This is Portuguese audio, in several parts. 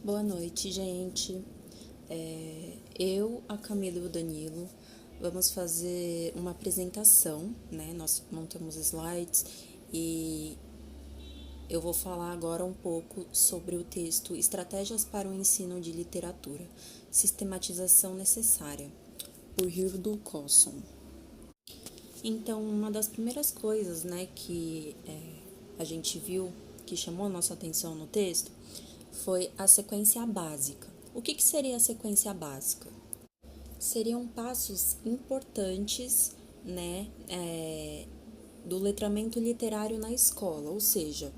Boa noite, gente. Eu, a Camila e o Danilo vamos fazer uma apresentação, né? Nós montamos slides e eu vou falar agora um pouco sobre o texto Estratégias para o Ensino de Literatura, Sistematização Necessária, por Hildo Cosson. Então, uma das primeiras coisas, né, que a gente viu, que chamou a nossa atenção no texto, foi a sequência básica. O que seria a sequência básica? Seriam passos importantes, né, do letramento literário na escola, ou seja,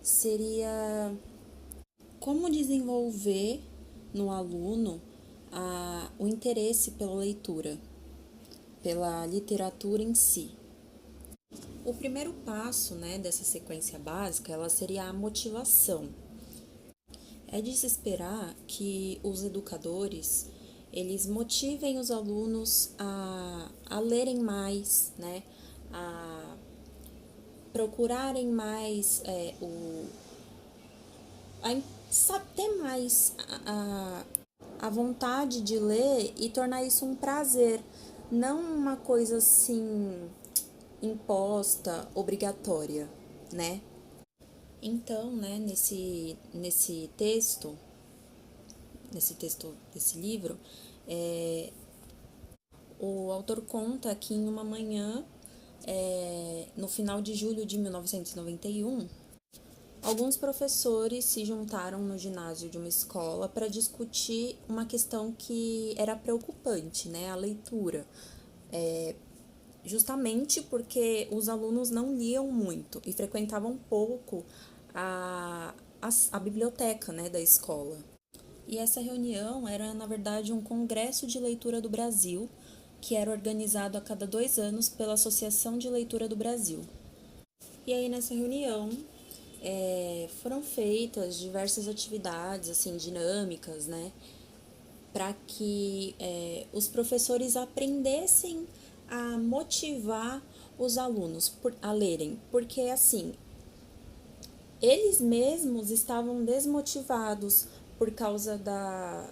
seria como desenvolver no aluno o interesse pela leitura, pela literatura em si. O primeiro passo, né, dessa sequência básica, ela seria a motivação. É de se esperar que os educadores eles motivem os alunos a lerem mais, né, a procurarem mais, ter mais a vontade de ler e tornar isso um prazer, não uma coisa assim imposta, obrigatória, né? Então, né, nesse texto desse livro, o autor conta que em uma manhã, no final de julho de 1991, alguns professores se juntaram no ginásio de uma escola para discutir uma questão que era preocupante, né, a leitura. Justamente porque os alunos não liam muito e frequentavam pouco a biblioteca, né, da escola. E essa reunião era, na verdade, um congresso de leitura do Brasil, que era organizado a cada 2 anos pela Associação de Leitura do Brasil. E aí, nessa reunião, foram feitas diversas atividades, assim, dinâmicas, né, para que os professores aprendessem a motivar os alunos a lerem, porque, assim, eles mesmos estavam desmotivados por causa da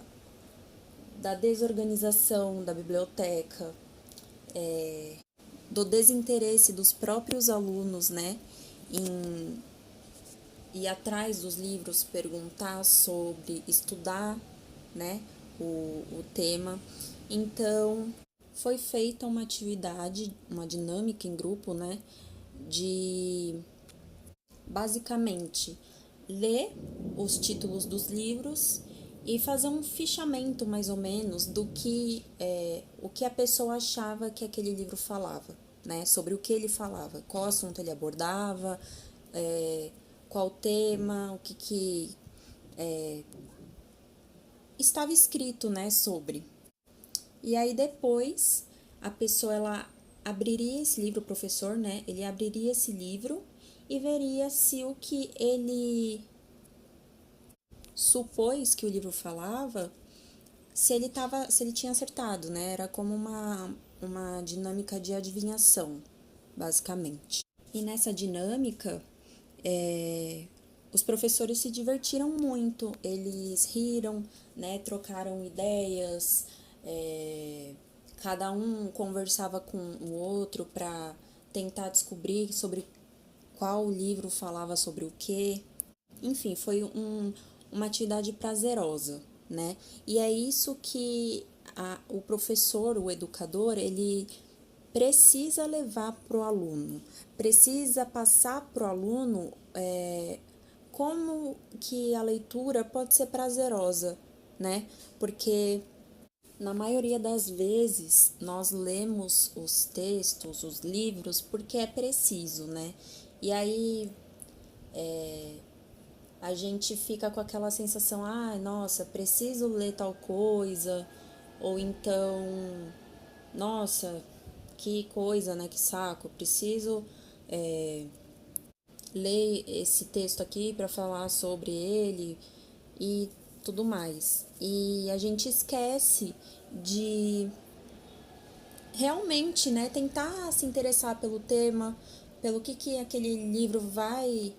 desorganização da biblioteca, do desinteresse dos próprios alunos, né, em ir atrás dos livros, perguntar sobre, estudar, né, o tema. Então, foi feita uma atividade, uma dinâmica em grupo, né, de basicamente ler os títulos dos livros e fazer um fichamento mais ou menos do que o que a pessoa achava que aquele livro falava, né? Sobre o que ele falava, qual assunto ele abordava, qual tema, o que estava escrito, né? Sobre. E aí depois a pessoa ela abriria esse livro, o professor, né? Ele abriria esse livro e veria se o que ele supôs que o livro falava, se ele tinha acertado, né? Era como uma dinâmica de adivinhação, basicamente. E nessa dinâmica, os professores se divertiram muito, eles riram, né? Trocaram ideias, cada um conversava com o outro para tentar descobrir sobre qual livro falava sobre o quê. Enfim, foi uma atividade prazerosa, né? E é isso que o professor, o educador, ele precisa levar para o aluno, precisa passar para o aluno como que a leitura pode ser prazerosa, né? Porque na maioria das vezes nós lemos os textos, os livros, porque é preciso, né? E aí a gente fica com aquela sensação, nossa, preciso ler tal coisa, ou então, nossa, que coisa, né, que saco, preciso ler esse texto aqui para falar sobre ele e tudo mais. E a gente esquece de realmente, né, tentar se interessar pelo tema, pelo que aquele livro vai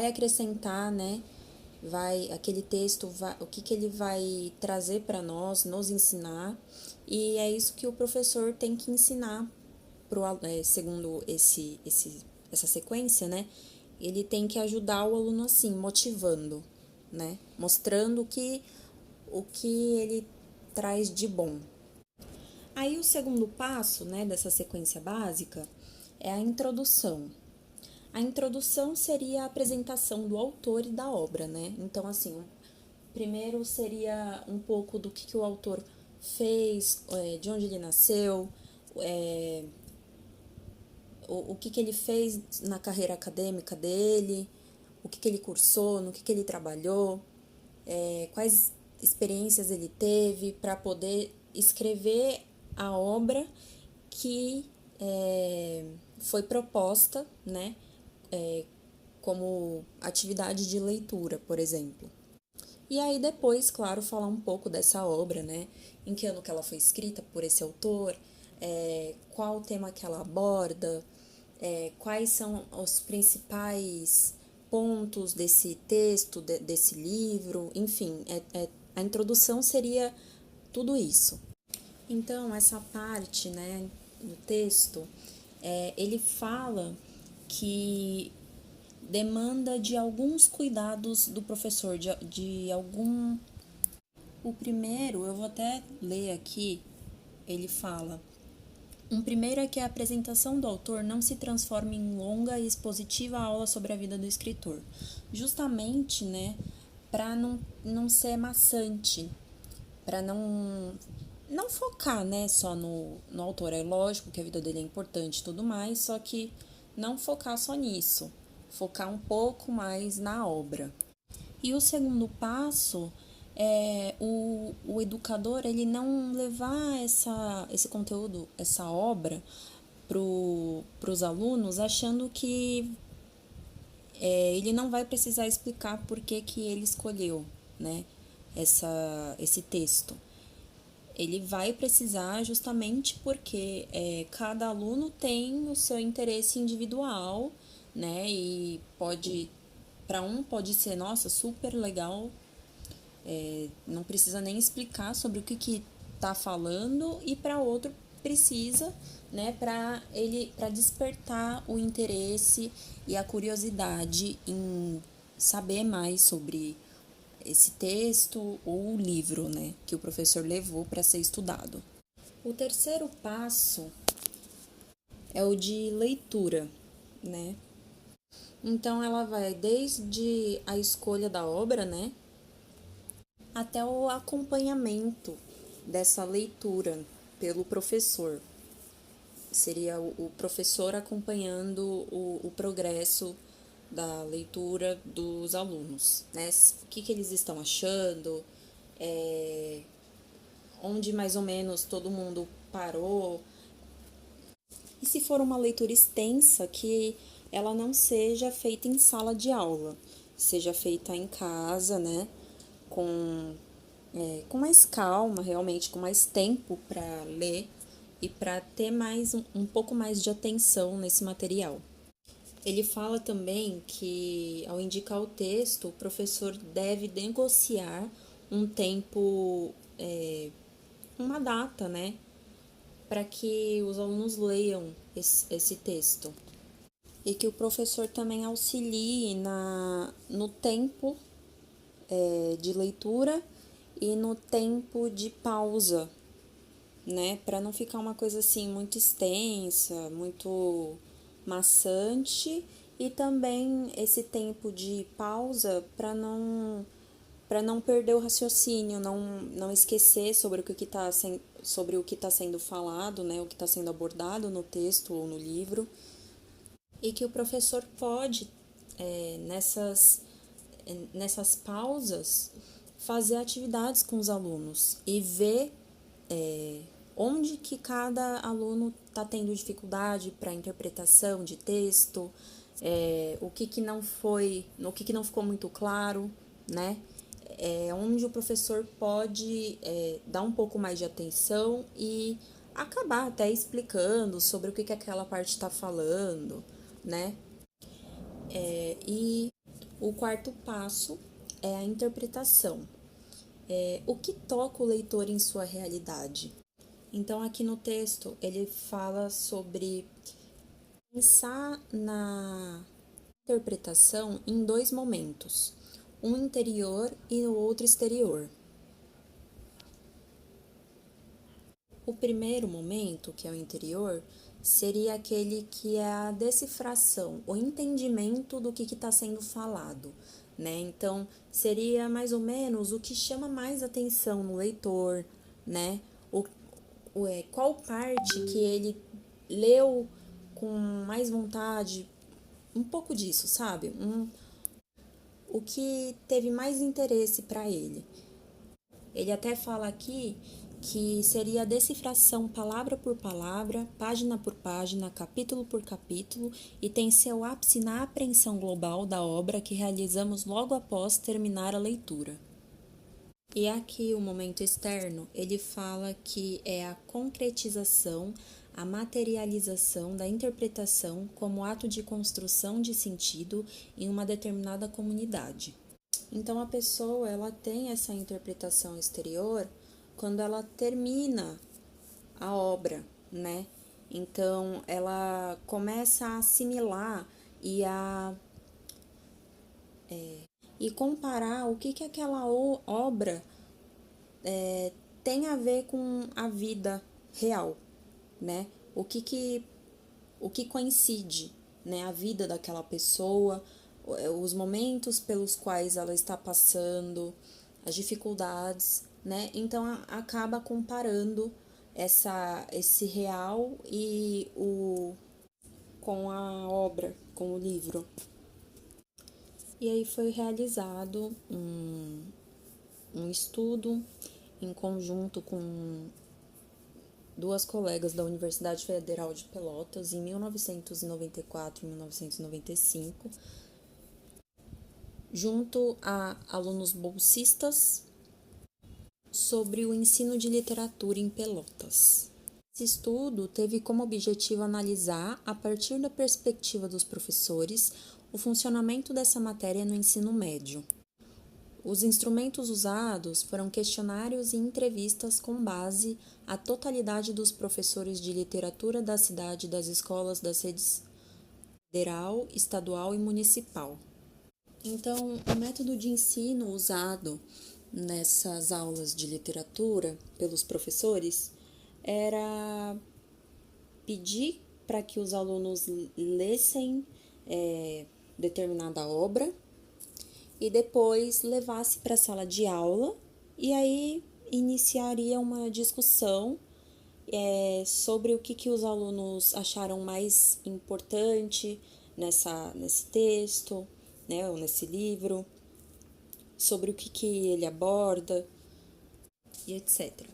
acrescentar, né? aquele texto, o que que ele vai trazer para nós, nos ensinar, e é isso que o professor tem que ensinar segundo essa sequência, né? Ele tem que ajudar o aluno assim, motivando, né? Mostrando o que ele traz de bom. Aí o segundo passo, né, dessa sequência básica é a introdução. A introdução seria a apresentação do autor e da obra, né? Então, assim, primeiro seria um pouco do que o autor fez, de onde ele nasceu, o que ele fez na carreira acadêmica dele, o que ele cursou, no que ele trabalhou, quais experiências ele teve para poder escrever a obra que foi proposta, né, como atividade de leitura, por exemplo. E aí depois, claro, falar um pouco dessa obra, né? Em que ano que ela foi escrita por esse autor, qual o tema que ela aborda, quais são os principais pontos desse texto, desse livro, enfim, a introdução seria tudo isso. Então, essa parte, né, do texto, ele fala que demanda de alguns cuidados do professor, de algum... O primeiro, eu vou até ler aqui, ele fala: um primeiro é que a apresentação do autor não se transforme em longa e expositiva aula sobre a vida do escritor, justamente, né, para não ser maçante, para não focar, né, só no autor. É lógico que a vida dele é importante e tudo mais, só que não focar só nisso, focar um pouco mais na obra. E o segundo passo é o educador ele não levar esse conteúdo, essa obra, para os alunos achando que ele não vai precisar explicar por que ele escolheu, né, esse texto. Ele vai precisar justamente porque cada aluno tem o seu interesse individual, né? E para um pode ser, nossa, super legal, não precisa nem explicar sobre o que tá falando, e para outro precisa, né? Para despertar o interesse e a curiosidade em saber mais sobre esse texto ou o livro, né, que o professor levou para ser estudado. O terceiro passo é o de leitura, né? Então ela vai desde a escolha da obra, né, até o acompanhamento dessa leitura pelo professor. Seria o professor acompanhando o progresso da leitura dos alunos, né? O que eles estão achando, onde mais ou menos todo mundo parou. E se for uma leitura extensa, que ela não seja feita em sala de aula, seja feita em casa, né? Com mais calma, realmente, com mais tempo para ler e para ter um pouco mais de atenção nesse material. Ele fala também que, ao indicar o texto, o professor deve negociar um tempo, uma data, né, para que os alunos leiam esse texto. E que o professor também auxilie no tempo de leitura e no tempo de pausa, né, para não ficar uma coisa assim muito extensa, muito maçante, e também esse tempo de pausa para não perder o raciocínio, não esquecer sobre sobre o que está sendo falado, né, o que está sendo abordado no texto ou no livro, e que o professor pode, nessas pausas, fazer atividades com os alunos e ver onde que cada aluno está tendo dificuldade para interpretação de texto, o que não foi, o que não ficou muito claro, né? Onde o professor pode dar um pouco mais de atenção e acabar até explicando sobre o que aquela parte está falando, né? E o quarto passo é a interpretação. O que toca o leitor em sua realidade? Então, aqui no texto, ele fala sobre pensar na interpretação em dois momentos, um interior e o outro exterior. O primeiro momento, que é o interior, seria aquele que é a decifração, o entendimento do que está sendo falado, né? Então, seria mais ou menos o que chama mais atenção no leitor, né? Qual parte que ele leu com mais vontade, um pouco disso, sabe? O que teve mais interesse para ele. Ele até fala aqui que seria a decifração palavra por palavra, página por página, capítulo por capítulo, e tem seu ápice na apreensão global da obra que realizamos logo após terminar a leitura. E aqui o momento externo, ele fala que é a concretização, a materialização da interpretação como ato de construção de sentido em uma determinada comunidade. Então a pessoa, ela tem essa interpretação exterior quando ela termina a obra, né? Então ela começa a assimilar e comparar o que aquela obra tem a ver com a vida real, né? O que coincide, né? A vida daquela pessoa, os momentos pelos quais ela está passando, as dificuldades, né? Então acaba comparando esse real e com a obra, com o livro. E aí foi realizado um estudo em conjunto com duas colegas da Universidade Federal de Pelotas, em 1994 e 1995, junto a alunos bolsistas, sobre o ensino de literatura em Pelotas. Esse estudo teve como objetivo analisar, a partir da perspectiva dos professores, o funcionamento dessa matéria no ensino médio. Os instrumentos usados foram questionários e entrevistas com base à totalidade dos professores de literatura da cidade e das escolas das redes federal, estadual e municipal. Então, o método de ensino usado nessas aulas de literatura pelos professores era pedir para que os alunos lessem determinada obra e depois levasse para a sala de aula e aí iniciaria uma discussão sobre o que os alunos acharam mais importante nesse texto, né, ou nesse livro, sobre o que ele aborda e etc.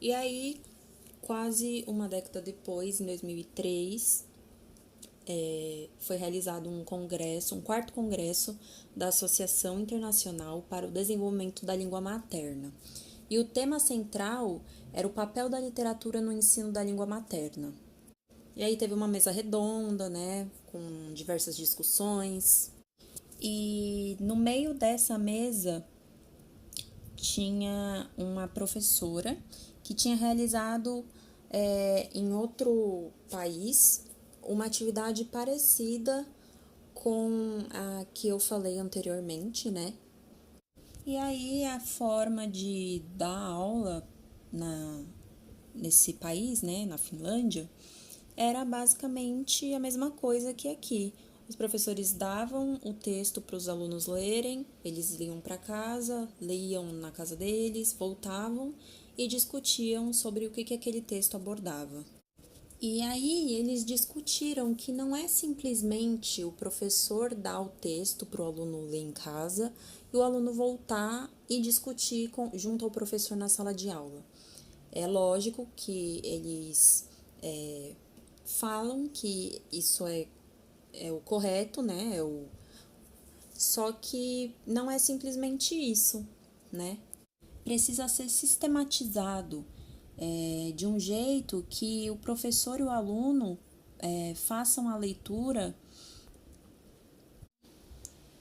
E aí, quase uma década depois, em 2003, foi realizado um quarto congresso da Associação Internacional para o Desenvolvimento da Língua Materna. E o tema central era o papel da literatura no ensino da língua materna. E aí teve uma mesa redonda, né, com diversas discussões. E no meio dessa mesa tinha uma professora que tinha realizado em outro país uma atividade parecida com a que eu falei anteriormente, né? E aí a forma de dar aula nesse país, né, na Finlândia, era basicamente a mesma coisa que aqui. Os professores davam o texto para os alunos lerem, eles iam para casa, liam na casa deles, voltavam e discutiam sobre o que aquele texto abordava. E aí eles discutiram que não é simplesmente o professor dar o texto para o aluno ler em casa e o aluno voltar e discutir junto ao professor na sala de aula. É lógico que eles falam que isso é o correto, né? Só que não é simplesmente isso, né? Precisa ser sistematizado de um jeito que o professor e o aluno façam a leitura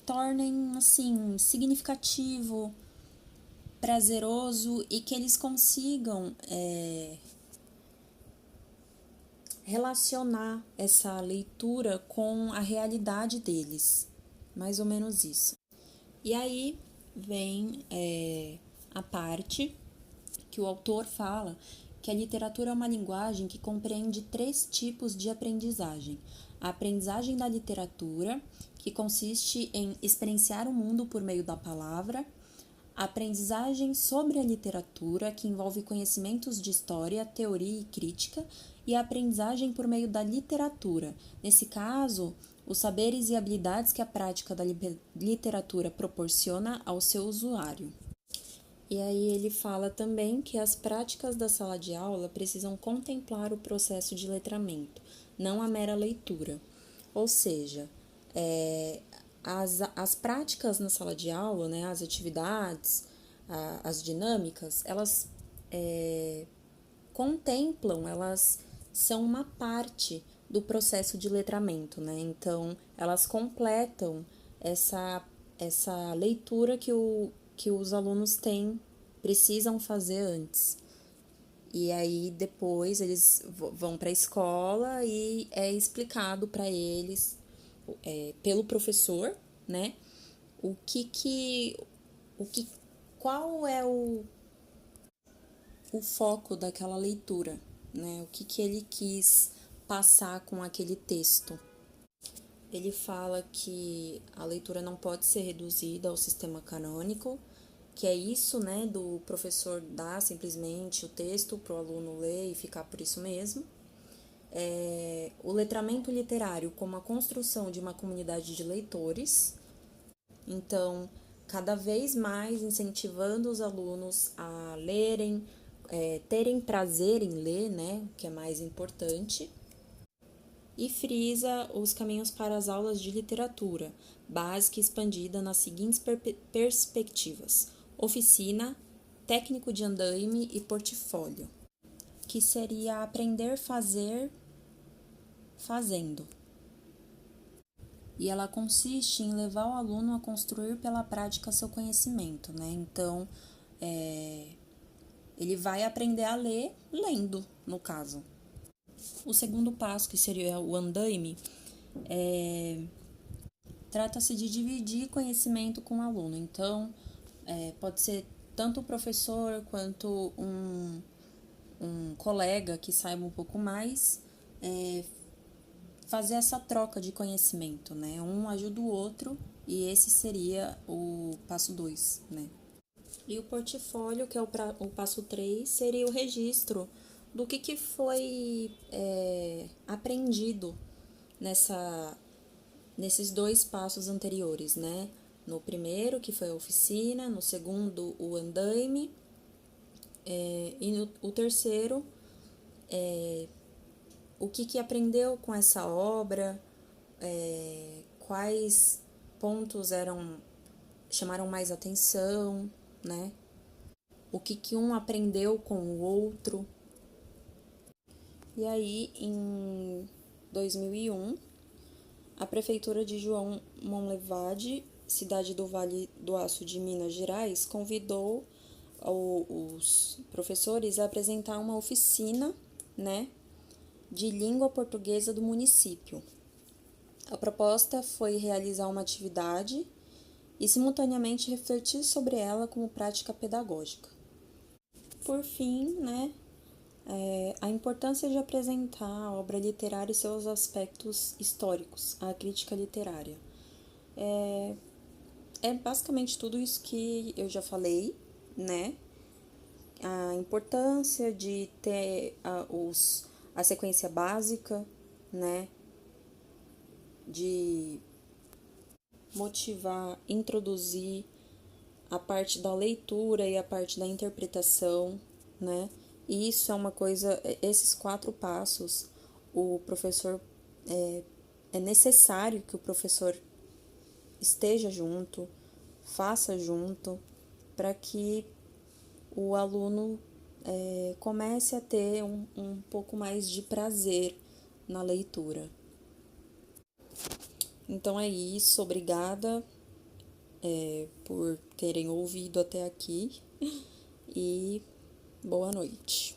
tornem, assim, significativo, prazeroso e que eles consigam relacionar essa leitura com a realidade deles. Mais ou menos isso. E aí vem a parte que o autor fala que a literatura é uma linguagem que compreende 3 tipos de aprendizagem. A aprendizagem da literatura, que consiste em experienciar o mundo por meio da palavra. A aprendizagem sobre a literatura, que envolve conhecimentos de história, teoria e crítica. E a aprendizagem por meio da literatura. Nesse caso, os saberes e habilidades que a prática da literatura proporciona ao seu usuário. E aí ele fala também que as práticas da sala de aula precisam contemplar o processo de letramento, não a mera leitura. Ou seja, as práticas na sala de aula, né, as atividades, as dinâmicas, elas contemplam, elas são uma parte do processo de letramento, né? Então, elas completam essa leitura que os alunos precisam fazer antes. E aí, depois, eles vão para a escola e é explicado para eles, pelo professor, né? Qual é o foco daquela leitura, né? O que ele quis passar com aquele texto. Ele fala que a leitura não pode ser reduzida ao sistema canônico, que é isso, né, do professor dar simplesmente o texto para o aluno ler e ficar por isso mesmo. O letramento literário como a construção de uma comunidade de leitores. Então, cada vez mais incentivando os alunos a lerem, terem prazer em ler, né, que é mais importante. E frisa os caminhos para as aulas de literatura, básica e expandida nas seguintes perspectivas: oficina, técnico de andaime e portfólio, que seria aprender a fazer fazendo. E ela consiste em levar o aluno a construir pela prática seu conhecimento, né? Então, ele vai aprender a ler lendo, no caso. O segundo passo, que seria o andaime, trata-se de dividir conhecimento com o aluno. Então, pode ser tanto o professor quanto um colega que saiba um pouco mais, fazer essa troca de conhecimento, né? Um ajuda o outro e esse seria o passo 2, né? E o portfólio, que é o passo 3, seria o registro do que foi aprendido nesses 2 passos anteriores, né? No primeiro, que foi a oficina, no segundo, o andaime, e o terceiro, o que aprendeu com essa obra, quais pontos chamaram mais atenção, né? O que um aprendeu com o outro. E aí, em 2001, a Prefeitura de João Monlevade, cidade do Vale do Aço de Minas Gerais, convidou os professores a apresentar uma oficina, né, de língua portuguesa do município. A proposta foi realizar uma atividade e, simultaneamente, refletir sobre ela como prática pedagógica. Por fim, né, a importância de apresentar a obra literária e seus aspectos históricos, a crítica literária. É basicamente tudo isso que eu já falei, né? A importância de ter a sequência básica, né? De motivar, introduzir a parte da leitura e a parte da interpretação, né? E isso é uma coisa, esses 4 passos, o professor, é necessário que o professor esteja junto, faça junto, para que o aluno comece a ter um pouco mais de prazer na leitura. Então é isso, obrigada. por terem ouvido até aqui e boa noite.